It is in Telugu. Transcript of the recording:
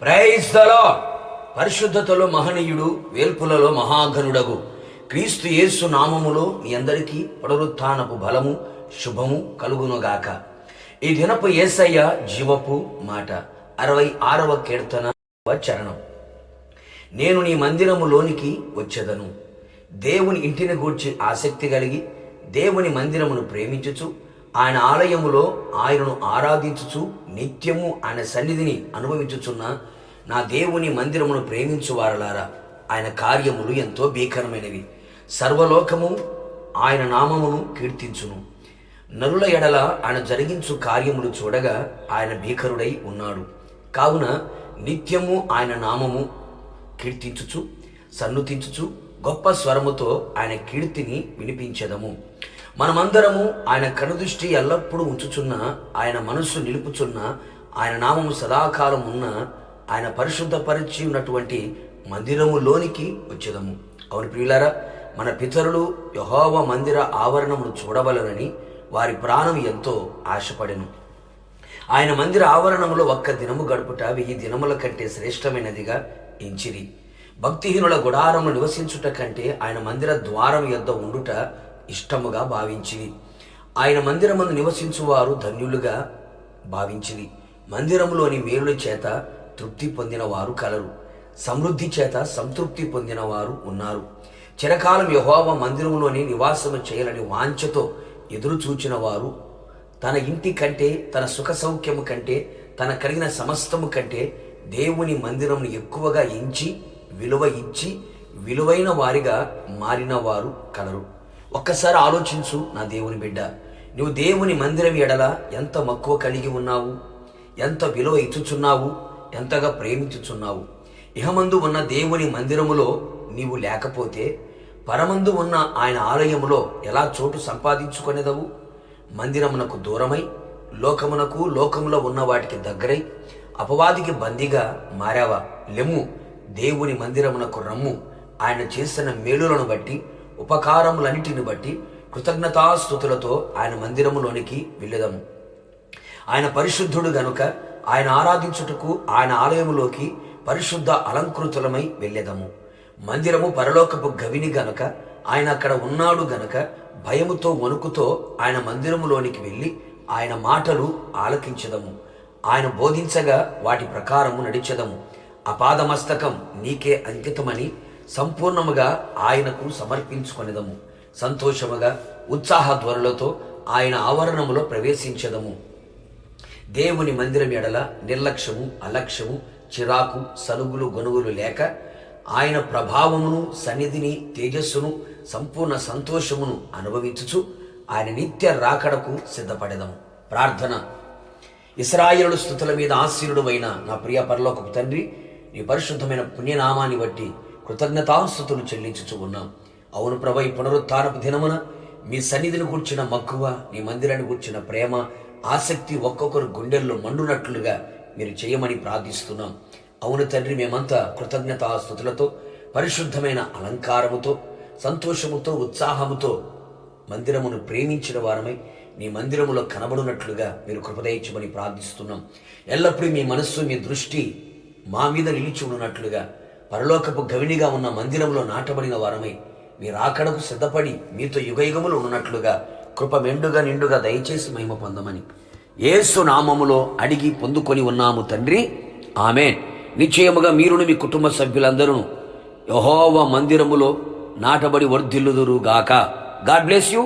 Praise the lord. పరిశుద్ధతలో మహనీయుడు, వేల్పులలో మహాఘనుడగు క్రీస్తు యేసు నామములో మీ అందరికీ పునరుత్థానపు బలము శుభము కలుగునుగాక. ఈ దినపు యేసయ్య జీవపు మాట 66వ కీర్తన చరణం. నేను నీ మందిరములోనికి వచ్చెదను. దేవుని ఇంటిని గూర్చి ఆసక్తి కలిగి దేవుని మందిరమును ప్రేమించుచు ఆయన ఆలయములో ఆయనను ఆరాధించుచు నిత్యము ఆయన సన్నిధిని అనుభవించుచున్న నా దేవుని మందిరమును ప్రేమించువారలారా, ఆయన కార్యములు ఎంతో భీకరమైనవి. సర్వలోకము ఆయన నామమును కీర్తించును. నరుల ఎడల ఆయన జరిగించు కార్యములు చూడగా ఆయన భీకరుడై ఉన్నాడు. కావున నిత్యము ఆయన నామము కీర్తించుచు సన్నుతించుచు గొప్ప స్వరముతో ఆయన కీర్తిని వినిపించెదము. మనమందరము ఆయన కనుదృష్టి ఎల్లప్పుడూ ఉంచుచున్న, ఆయన మనస్సు నిలుపుచున్న, ఆయన నామము సదాకాలం ఉన్న ఆయన పరిశుద్ధపరిచి ఉన్నటువంటి మందిరములోనికి వచ్చేదము. అవును ప్రియులారా, మన పితరులు యెహోవా మందిర ఆవరణమును చూడవలనని వారి ప్రాణం ఎంతో ఆశపడెను. ఆయన మందిర ఆవరణములో ఒక్క దినము గడుపుట 1000 దినముల కంటే శ్రేష్టమైనదిగా ఎంచిరి. భక్తిహీనుల గుడారములు నివసించుట కంటే ఆయన మందిర ద్వారం యొద్ద ఉండుట ఇష్టముగా భావించిరి. ఆయన మందిరమందు నివసించువారు ధన్యులుగా భావించిరి. మందిరములోని మేలుల చేత తృప్తి పొందిన వారు కలరు, సమృద్ధి చేత సంతృప్తి పొందిన వారు ఉన్నారు. చిరకాలం యెహోవా మందిరములోని నివాసము చేయాలని వాంఛతో ఎదురు చూచిన వారు తన ఇంటి కంటే, తన సుఖ సౌఖ్యము కంటే, తన కలిగిన సమస్తము కంటే దేవుని మందిరమును ఎక్కువగా ఎంచి విలువ ఇచ్చి విలువైన వారిగా మారిన వారు కలరు. ఒక్కసారి ఆలోచించు నా దేవుని బిడ్డ, నువ్వు దేవుని మందిరం ఎడల ఎంత మక్కువ కలిగి ఉన్నావు, ఎంత విలువ ఇచ్చుచున్నావు, ఎంతగా ప్రేమించుచున్నావు. ఇహమందు ఉన్న దేవుని మందిరములో నీవు లేకపోతే పరమందు ఉన్న ఆయన ఆలయములో ఎలా చోటు సంపాదించుకొనేదవు? మందిరమునకు దూరమై లోకమునకు, లోకములో ఉన్న వాటికి దగ్గరై అపవాదికి బందీగా మారావా? లెమ్ము, దేవుని మందిరమునకు రమ్ము. ఆయన చేసిన మేలులను బట్టి, ఉపకారములన్నిటిని బట్టి కృతజ్ఞతాస్తుతులతో ఆయన మందిరములోనికి వెళ్ళెదము. ఆయన పరిశుద్ధుడు గనుక ఆయన ఆరాధించుటకు ఆయన ఆలయములోకి పరిశుద్ధ అలంకృతులమై వెళ్ళెదము. మందిరము పరలోకపు గవిని గనుక ఆయన అక్కడ ఉన్నాడు గనుక భయముతో వణుకుతో ఆయన మందిరములోనికి వెళ్ళి ఆయన మాటలు ఆలకించెదము. ఆయన బోధించగా వాటి ప్రకారము నడిచెదము. అపాదమస్తకం నీకే అంకితమని సంపూర్ణముగా ఆయనకు సమర్పించుకొనేదము. సంతోషముగా ఉత్సాహ ధ్వనులతో ఆయన ఆవరణములో ప్రవేశించెదము. దేవుని మందిరం ఎడల నిర్లక్ష్యము, అలక్ష్యము, చిరాకు, సనుగులు, గొనుగులు లేక ఆయన ప్రభావమును, సన్నిధిని, తేజస్సును, సంపూర్ణ సంతోషమును అనుభవించుచు ఆయన నిత్య రాకడకు సిద్ధపడెదము. ప్రార్థన. ఇశ్రాయేలు స్తుతుల మీద ఆశీనుడు అయిన నా ప్రియ పరలోకపు తండ్రి, నీ పరిశుద్ధమైన పుణ్యనామాన్ని బట్టి కృతజ్ఞతాస్తుతులు చెల్లించుచు ఉన్నాం. అవును ప్రభు, ఈ పునరుత్థానపు దినమున మీ సన్నిధిని కూర్చిన మక్కువ, నీ మందిరాన్ని కూర్చిన ప్రేమ, ఆసక్తి ఒక్కొక్కరు గుండెల్లో మండునట్లుగా మీరు చేయమని ప్రార్థిస్తున్నాం. అవును తండ్రి, మేమంతా కృతజ్ఞతాస్తుతులతో, పరిశుద్ధమైన అలంకారముతో, సంతోషముతో, ఉత్సాహముతో మందిరమును ప్రేమించిన వారమై నీ మందిరములో కనబడినట్లుగా మీరు కృపదయించమని ప్రార్థిస్తున్నాం. ఎల్లప్పుడూ మీ మనస్సు, మీ దృష్టి మా మీద నిలిచి ఉన్నట్లుగా పరలోకపు గవినిగా ఉన్న మందిరంలో నాటబడిన వారమై మీరు ఆకడకు సిద్ధపడి మీతో యుగయుగములు ఉన్నట్లుగా కృప మెండుగా నిండుగా దయచేసి మహిమ పొందమని యేసు నామములో అడిగి పొందుకొని ఉన్నాము తండ్రి, ఆమేన్. నిశ్చయముగా మీరును మీ కుటుంబ సభ్యులందరూ యెహోవా మందిరములో నాటబడి వర్ధిల్లుదురు గాక. God bless you.